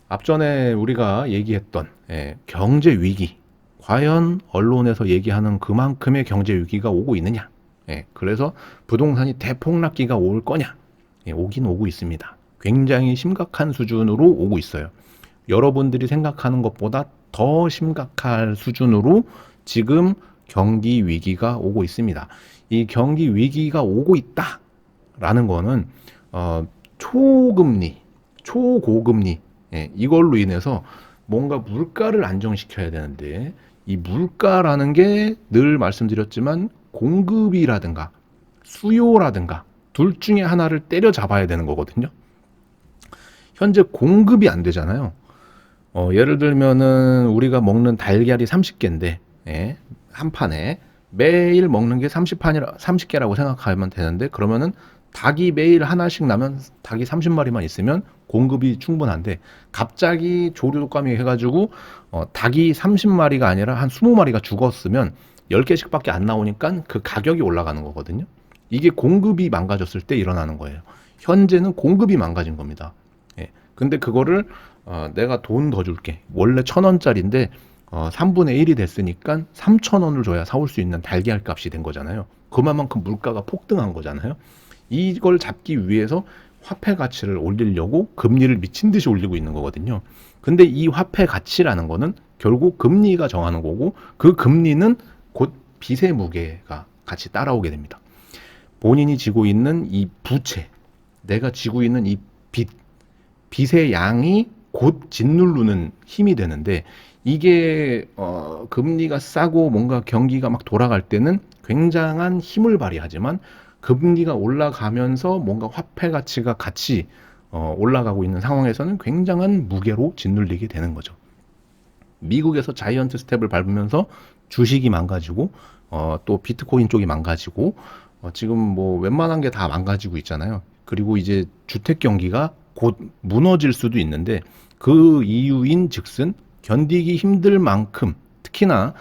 앞전에 우리가 얘기했던 경제 위기, 과연 언론에서 얘기하는 그만큼의 경제 위기가 오고 있느냐? 그래서 부동산이 대폭락기가 올 거냐? 오긴 오고 있습니다. 굉장히 심각한 수준으로 오고 있어요. 여러분들이 생각하는 것보다 더 심각할 수준으로 지금 경기 위기가 오고 있습니다. 이 경기 위기가 오고 있다라는 거는 초금리, 초고금리 이걸로 인해서 뭔가 물가를 안정시켜야 되는데 이 물가라는 게 늘 말씀드렸지만 공급이라든가 수요라든가 둘 중에 하나를 때려잡아야 되는 거거든요. 현재 공급이 안 되잖아요. 예를 들면은 우리가 먹는 달걀이 30개인데 한 판에 매일 먹는 게 30개라고 생각하면 되는데 그러면은 닭이 매일 하나씩 나면 닭이 30마리만 있으면 공급이 충분한데 갑자기 조류 독감이 해가지고 닭이 30마리가 아니라 한 20마리가 죽었으면 10개씩밖에 안 나오니까 그 가격이 올라가는 거거든요. 이게 공급이 망가졌을 때 일어나는 거예요. 현재는 공급이 망가진 겁니다. 근데 그거를 내가 돈 더 줄게. 원래 1,000원짜리인데 3분의 1이 됐으니까 3,000원을 줘야 사올 수 있는 달걀 값이 된 거잖아요. 그만큼 물가가 폭등한 거잖아요. 이걸 잡기 위해서 화폐 가치를 올리려고 금리를 미친 듯이 올리고 있는 거거든요. 근데 이 화폐 가치라는 거는 결국 금리가 정하는 거고 그 금리는 곧 빚의 무게가 같이 따라오게 됩니다. 본인이 지고 있는 이 부채, 내가 지고 있는 이 빚, 빚의 양이 곧 짓누르는 힘이 되는데 이게 금리가 싸고 뭔가 경기가 막 돌아갈 때는 굉장한 힘을 발휘하지만 금리가 올라가면서 뭔가 화폐 가치가 같이 올라가고 있는 상황에서는 굉장한 무게로 짓눌리게 되는 거죠. 미국에서 자이언트 스텝을 밟으면서 주식이 망가지고 또 비트코인 쪽이 망가지고 지금 뭐 웬만한 게 다 망가지고 있잖아요. 그리고 이제 주택 경기가 곧 무너질 수도 있는데 그 이유인 즉슨 견디기 힘들 만큼 특히나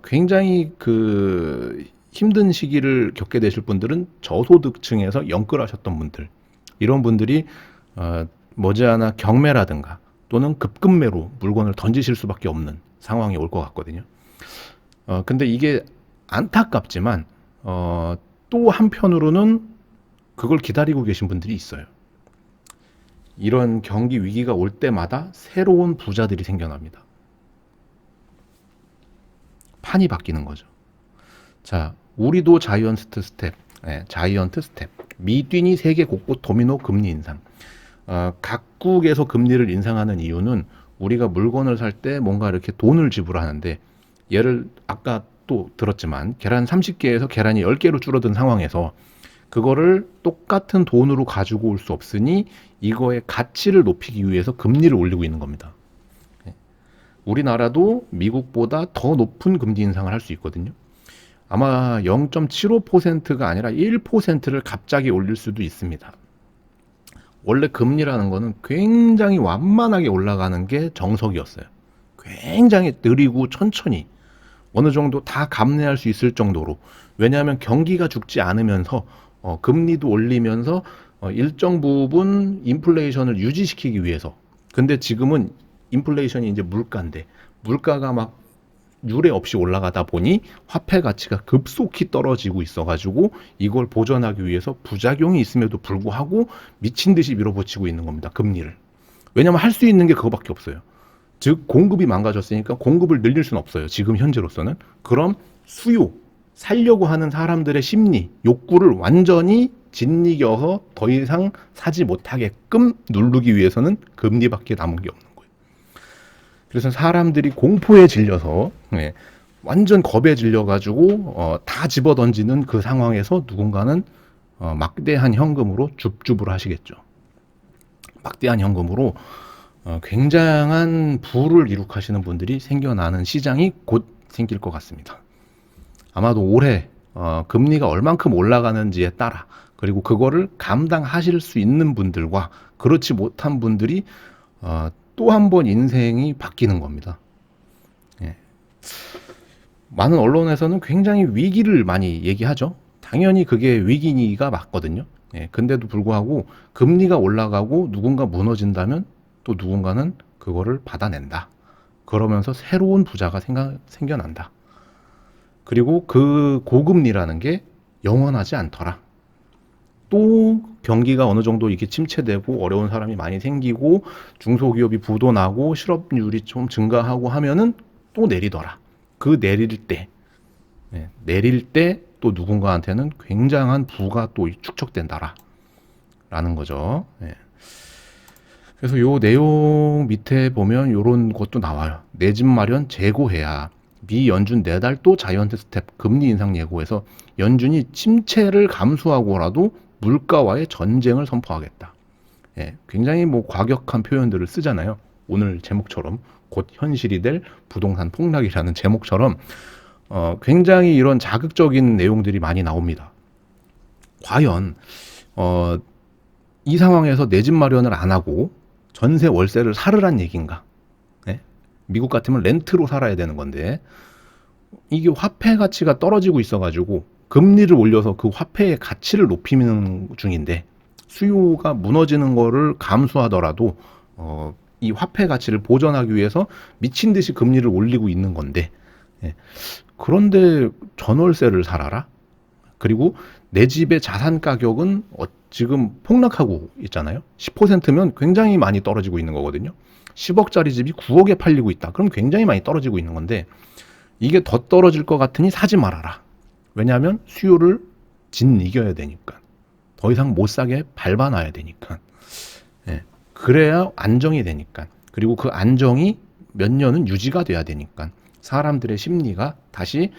굉장히 그 힘든 시기를 겪게 되실 분들은 저소득층에서 영끌하셨던 분들 이런 분들이 머지않아 경매라든가 또는 급급매로 물건을 던지실 수밖에 없는 상황이 올 것 같거든요. 근데 이게 안타깝지만 또 한편으로는 그걸 기다리고 계신 분들이 있어요. 이런 경기 위기가 올 때마다 새로운 부자들이 생겨납니다. 판이 바뀌는 거죠. 자, 우리도 자이언트 스텝, 자이언트 스텝. 미뛰니 세계 곳곳 도미노 금리 인상. 각국에서 금리를 인상하는 이유는 우리가 물건을 살 때 뭔가 이렇게 돈을 지불하는데 예를 아까 또 들었지만 계란 30개에서 계란이 10개로 줄어든 상황에서 그거를 똑같은 돈으로 가지고 올 수 없으니 이거의 가치를 높이기 위해서 금리를 올리고 있는 겁니다. 우리나라도 미국보다 더 높은 금리 인상을 할 수 있거든요. 아마 0.75%가 아니라 1%를 갑자기 올릴 수도 있습니다. 원래 금리라는 거는 굉장히 완만하게 올라가는 게 정석이었어요. 굉장히 느리고 천천히 어느 정도 다 감내할 수 있을 정도로. 왜냐하면 경기가 죽지 않으면서 금리도 올리면서 일정 부분 인플레이션을 유지시키기 위해서. 근데 지금은 인플레이션이 이제 물가인데 물가가 막 유례 없이 올라가다 보니 화폐 가치가 급속히 떨어지고 있어가지고 이걸 보전하기 위해서 부작용이 있음에도 불구하고 미친 듯이 밀어붙이고 있는 겁니다. 금리를. 왜냐하면 할 수 있는 게 그거밖에 없어요. 즉 공급이 망가졌으니까 공급을 늘릴 수는 없어요. 지금 현재로서는. 그럼 수요, 살려고 하는 사람들의 심리, 욕구를 완전히 짓이겨서 더 이상 사지 못하게끔 누르기 위해서는 금리밖에 남은 게 없는 거예요. 그래서 사람들이 공포에 질려서 완전 겁에 질려가지고 다 집어던지는 그 상황에서 누군가는 막대한 현금으로 줍줍을 하시겠죠. 막대한 현금으로 굉장한 부를 이룩하시는 분들이 생겨나는 시장이 곧 생길 것 같습니다. 아마도 올해 금리가 얼만큼 올라가는지에 따라 그리고 그거를 감당하실 수 있는 분들과 그렇지 못한 분들이 또 한 번 인생이 바뀌는 겁니다. 예. 많은 언론에서는 굉장히 위기를 많이 얘기하죠. 당연히 그게 위기가 맞거든요. 예. 근데도 불구하고 금리가 올라가고 누군가 무너진다면 또 누군가는 그거를 받아낸다. 그러면서 새로운 부자가 생겨난다. 그리고 그 고금리라는 게 영원하지 않더라. 또 경기가 어느 정도 이렇게 침체되고 어려운 사람이 많이 생기고 중소기업이 부도나고 실업률이 좀 증가하고 하면은 또 내리더라. 그 내릴 때 또 누군가한테는 굉장한 부가 또 축적된다라. 라는 거죠. 그래서 요 내용 밑에 보면 요런 것도 나와요. 내 집 마련 재고해야. 미 연준 내달 또 자이언트 스텝 금리 인상 예고해서 연준이 침체를 감수하고라도 물가와의 전쟁을 선포하겠다. 굉장히 뭐 과격한 표현들을 쓰잖아요. 오늘 제목처럼 곧 현실이 될 부동산 폭락이라는 제목처럼 굉장히 이런 자극적인 내용들이 많이 나옵니다. 과연 이 상황에서 내 집 마련을 안 하고 전세 월세를 사르란 얘기인가? 미국 같으면 렌트로 살아야 되는 건데 이게 화폐 가치가 떨어지고 있어가지고 금리를 올려서 그 화폐의 가치를 높이는 중인데 수요가 무너지는 거를 감수하더라도 이 화폐 가치를 보존하기 위해서 미친 듯이 금리를 올리고 있는 건데 그런데 전월세를 살아라? 그리고 내 집의 자산 가격은 지금 폭락하고 있잖아요. 10%면 굉장히 많이 떨어지고 있는 거거든요. 10억짜리 집이 9억에 팔리고 있다. 그럼 굉장히 많이 떨어지고 있는 건데 이게 더 떨어질 것 같으니 사지 말아라. 왜냐하면 수요를 이겨야 되니까. 더 이상 못 사게 밟아놔야 되니까. 그래야 안정이 되니까. 그리고 그 안정이 몇 년은 유지가 돼야 되니까. 사람들의 심리가 다시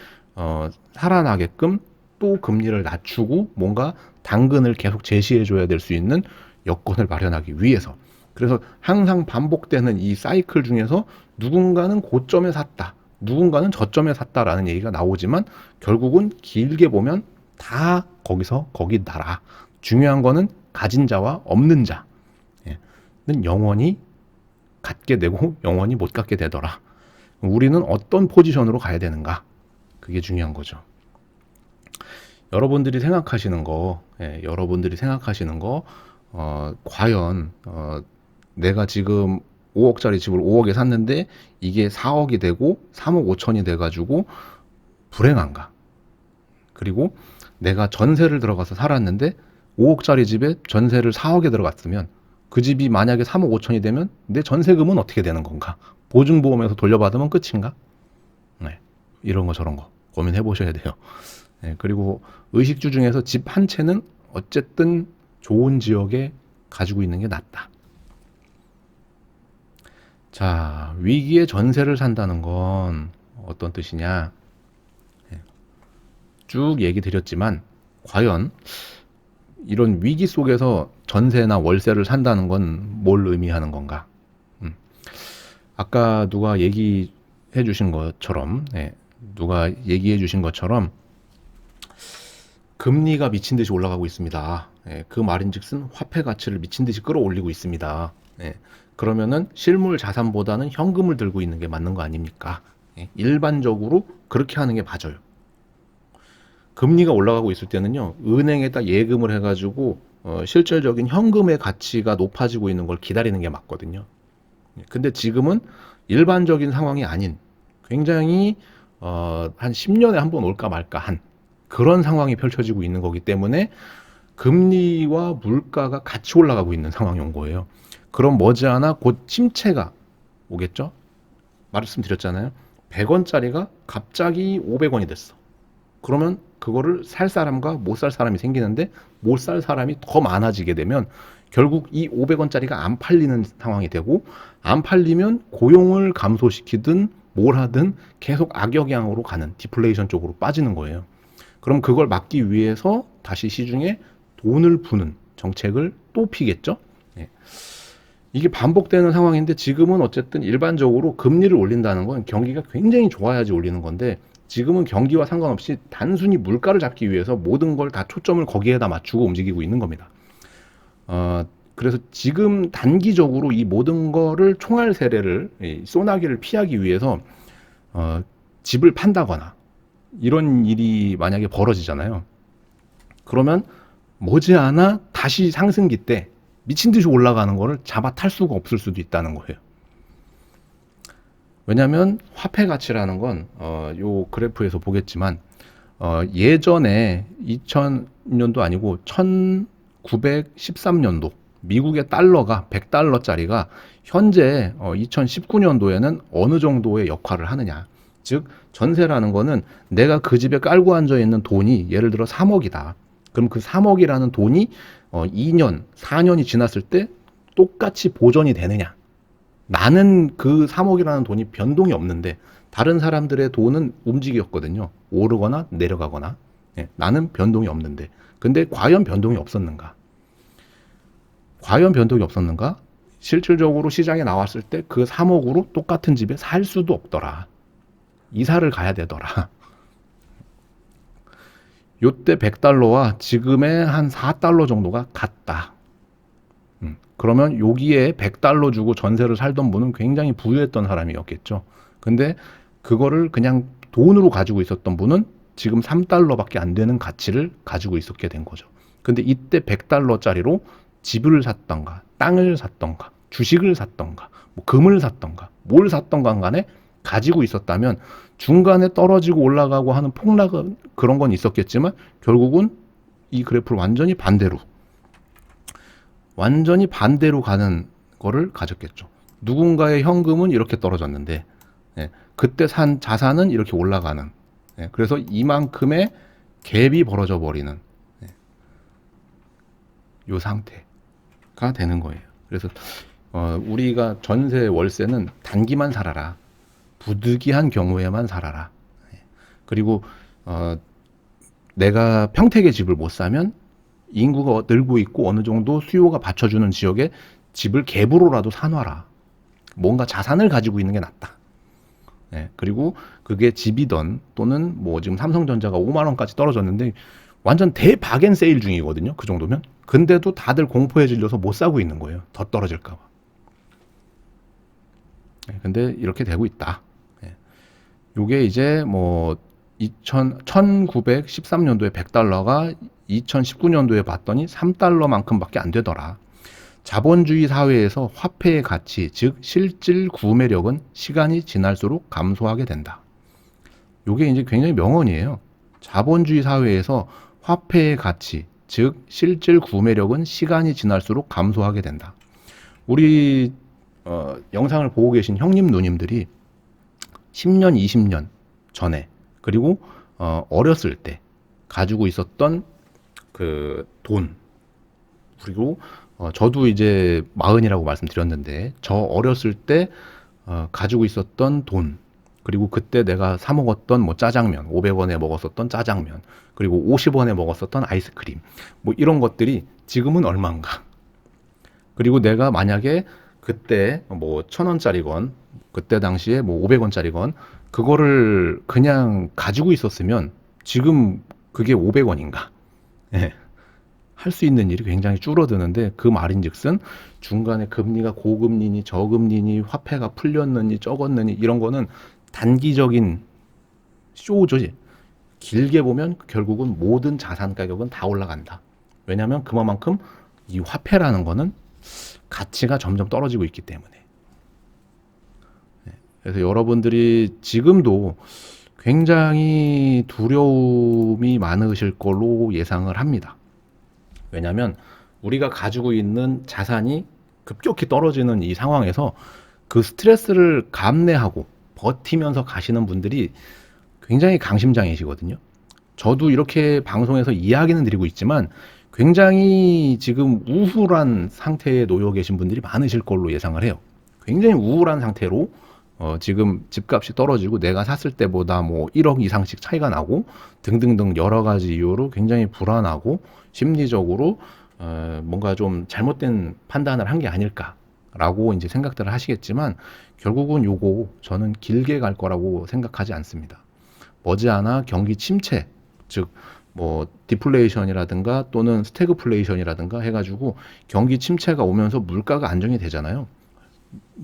살아나게끔 또 금리를 낮추고 뭔가 당근을 계속 제시해줘야 될 수 있는 여건을 마련하기 위해서. 그래서 항상 반복되는 이 사이클 중에서 누군가는 고점에 샀다. 누군가는 저점에 샀다라는 얘기가 나오지만 결국은 길게 보면 다 거기서 거기 달아. 중요한 거는 가진 자와 없는 자는 영원히 갖게 되고 영원히 못 갖게 되더라. 우리는 어떤 포지션으로 가야 되는가? 그게 중요한 거죠. 여러분들이 생각하시는 거, 과연 내가 지금 5억짜리 집을 5억에 샀는데 이게 4억이 되고 3억 5천이 돼가지고 불행한가? 그리고 내가 전세를 들어가서 살았는데 5억짜리 집에 전세를 4억에 들어갔으면 그 집이 만약에 3억 5천이 되면 내 전세금은 어떻게 되는 건가? 보증보험에서 돌려받으면 끝인가? 이런 거 저런 거 고민해 보셔야 돼요. 그리고 의식주 중에서 집 한 채는 어쨌든 좋은 지역에 가지고 있는 게 낫다. 자, 위기에 전세를 산다는 건 어떤 뜻이냐? 쭉 얘기 드렸지만 과연 이런 위기 속에서 전세나 월세를 산다는 건 뭘 의미하는 건가? 아까 누가 얘기해 주신 것처럼 금리가 미친 듯이 올라가고 있습니다. 그 말인즉슨 화폐 가치를 미친 듯이 끌어올리고 있습니다. 그러면은 실물 자산보다는 현금을 들고 있는 게 맞는 거 아닙니까? 일반적으로 그렇게 하는 게 맞아요. 금리가 올라가고 있을 때는요, 은행에다 예금을 해가지고 실질적인 현금의 가치가 높아지고 있는 걸 기다리는 게 맞거든요. 근데 지금은 일반적인 상황이 아닌 굉장히 한 10년에 한 번 올까 말까 한 그런 상황이 펼쳐지고 있는 거기 때문에 금리와 물가가 같이 올라가고 있는 상황이 온 거예요. 그럼 머지않아 곧 침체가 오겠죠? 말씀드렸잖아요. 100원짜리가 갑자기 500원이 됐어. 그러면 그거를 살 사람과 못 살 사람이 생기는데 못 살 사람이 더 많아지게 되면 결국 이 500원짜리가 안 팔리는 상황이 되고 안 팔리면 고용을 감소시키든 뭘 하든 계속 악영향으로 가는 디플레이션 쪽으로 빠지는 거예요. 그럼 그걸 막기 위해서 다시 시중에 돈을 푸는 정책을 또 피겠죠. 이게 반복되는 상황인데 지금은 어쨌든 일반적으로 금리를 올린다는 건 경기가 굉장히 좋아야지 올리는 건데 지금은 경기와 상관없이 단순히 물가를 잡기 위해서 모든 걸 다 초점을 거기에다 맞추고 움직이고 있는 겁니다. 그래서 지금 단기적으로 이 모든 거를 총알 세례를 소나기를 피하기 위해서 집을 판다거나 이런 일이 만약에 벌어지잖아요. 그러면 머지않아 다시 상승기 때 미친 듯이 올라가는 거를 잡아 탈 수가 없을 수도 있다는 거예요. 왜냐하면 화폐 가치라는 건 요 그래프에서 보겠지만 예전에 2000년도 아니고 1913년도 미국의 달러가 100달러짜리가 현재 2019년도에는 어느 정도의 역할을 하느냐. 즉 전세라는 거는 내가 그 집에 깔고 앉아 있는 돈이 예를 들어 3억이다. 그럼 그 3억이라는 돈이 2년, 4년이 지났을 때 똑같이 보존이 되느냐. 나는 그 3억이라는 돈이 변동이 없는데 다른 사람들의 돈은 움직였거든요. 오르거나 내려가거나. 예, 나는 변동이 없는데. 근데 과연 변동이 없었는가? 과연 변동이 없었는가? 실질적으로 시장에 나왔을 때 그 3억으로 똑같은 집에 살 수도 없더라. 이사를 가야 되더라. 요때 100달러와 지금의 한 4달러 정도가 같다. 그러면 여기에 100달러 주고 전세를 살던 분은 굉장히 부유했던 사람이었겠죠. 근데 그거를 그냥 돈으로 가지고 있었던 분은 지금 3달러밖에 안 되는 가치를 가지고 있었게 된 거죠. 근데 이때 100달러짜리로 집을 샀던가, 땅을 샀던가, 주식을 샀던가, 뭐 금을 샀던가, 뭘 샀던가 간에 가지고 있었다면 중간에 떨어지고 올라가고 하는 폭락은 그런 건 있었겠지만 결국은 이 그래프를 완전히 반대로 가는 거를 가졌겠죠. 누군가의 현금은 이렇게 떨어졌는데 예, 그때 산 자산은 이렇게 올라가는 예, 그래서 이만큼의 갭이 벌어져 버리는 예, 요 상태가 되는 거예요. 그래서 우리가 전세 월세는 단기만 살아라. 부득이한 경우에만 살아라. 예, 그리고 내가 평택의 집을 못 사면 인구가 늘고 있고 어느 정도 수요가 받쳐주는 지역에 집을 갭으로라도 사놔라. 뭔가 자산을 가지고 있는 게 낫다. 예, 그리고 그게 집이던 또는 뭐 지금 삼성전자가 5만 원까지 떨어졌는데 완전 대바겐 세일 중이거든요. 그 정도면. 근데도 다들 공포에 질려서 못 사고 있는 거예요. 더 떨어질까 봐. 예, 근데 이렇게 되고 있다. 예. 요게 이제 뭐 1913년도에 100달러가 2019년도에 봤더니 3달러만큼밖에 안 되더라. 자본주의 사회에서 화폐의 가치, 즉 실질 구매력은 시간이 지날수록 감소하게 된다. 요게 이제 굉장히 명언이에요. 자본주의 사회에서 화폐의 가치, 즉 실질 구매력은 시간이 지날수록 감소하게 된다. 우리 영상을 보고 계신 형님 누님들이 10년, 20년 전에 그리고 어렸을 때 가지고 있었던 그 돈, 그리고 저도 이제 40이라고 말씀드렸는데 저 어렸을 때 가지고 있었던 돈, 그리고 그때 내가 사 먹었던 뭐 짜장면, 500원에 먹었었던 짜장면, 그리고 50원에 먹었었던 아이스크림, 뭐 이런 것들이 지금은 얼마인가? 그리고 내가 만약에 그때 뭐 1,000원짜리건 그때 당시에 뭐 500원짜리건 그거를 그냥 가지고 있었으면 지금 그게 500원인가? 예. 할 수 있는 일이 굉장히 줄어드는데 그 말인즉슨 중간에 금리가 고금리니 저금리니 화폐가 풀렸느니 적었느니 이런 거는 단기적인 쇼죠. 길게 보면 결국은 모든 자산 가격은 다 올라간다. 왜냐하면 그만큼 이 화폐라는 거는 가치가 점점 떨어지고 있기 때문에. 그래서 여러분들이 지금도 굉장히 두려움이 많으실 걸로 예상을 합니다. 왜냐하면 우리가 가지고 있는 자산이 급격히 떨어지는 이 상황에서 그 스트레스를 감내하고 버티면서 가시는 분들이 굉장히 강심장이시거든요. 저도 이렇게 방송에서 이야기는 드리고 있지만 굉장히 지금 우울한 상태에 놓여 계신 분들이 많으실 걸로 예상을 해요. 굉장히 우울한 상태로 지금 집값이 떨어지고 내가 샀을 때보다 뭐 1억 이상씩 차이가 나고 등등등 여러 가지 이유로 굉장히 불안하고 심리적으로 뭔가 좀 잘못된 판단을 한 게 아닐까라고 이제 생각들을 하시겠지만 결국은 요거 저는 길게 갈 거라고 생각하지 않습니다. 머지않아 경기 침체, 즉 뭐 디플레이션이라든가 또는 스태그플레이션이라든가 해가지고 경기 침체가 오면서 물가가 안정이 되잖아요.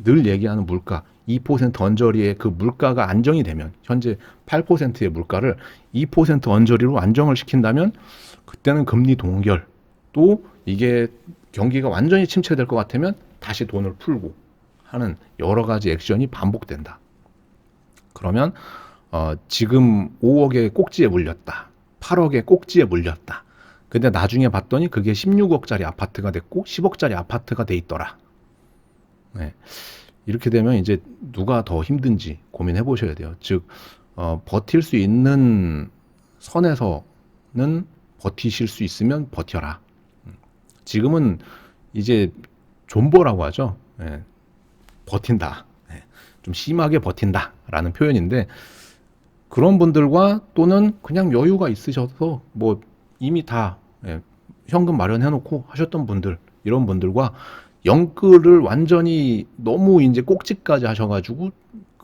늘 얘기하는 물가 2% 언저리의 그 물가가 안정이 되면 현재 8%의 물가를 2% 언저리로 안정을 시킨다면 그때는 금리 동결 또 이게 경기가 완전히 침체될 것 같으면 다시 돈을 풀고 하는 여러 가지 액션이 반복된다. 그러면 지금 5억의 꼭지에 물렸다. 8억의 꼭지에 물렸다. 근데 나중에 봤더니 그게 16억짜리 아파트가 됐고 10억짜리 아파트가 돼 있더라. 네. 이렇게 되면 이제 누가 더 힘든지 고민해 보셔야 돼요. 즉 버틸 수 있는 선에서는 버티실 수 있으면 버텨라. 지금은 이제 존버라고 하죠. 예, 버틴다. 예, 좀 심하게 버틴다라는 표현인데 그런 분들과 또는 그냥 여유가 있으셔서 뭐 이미 다 현금 마련해 놓고 하셨던 분들 이런 분들과 영끌을 완전히 너무 이제 꼭지까지 하셔가지고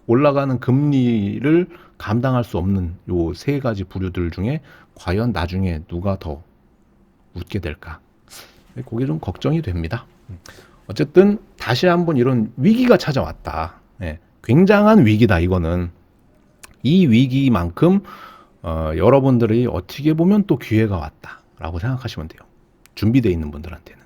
올라가는 금리를 감당할 수 없는 요 세 가지 부류들 중에 과연 나중에 누가 더 웃게 될까? 그게 좀 걱정이 됩니다. 어쨌든 다시 한번 이런 위기가 찾아왔다. 굉장한 위기다 이거는. 이 위기만큼 여러분들이 어떻게 보면 또 기회가 왔다라고 생각하시면 돼요. 준비되어 있는 분들한테는.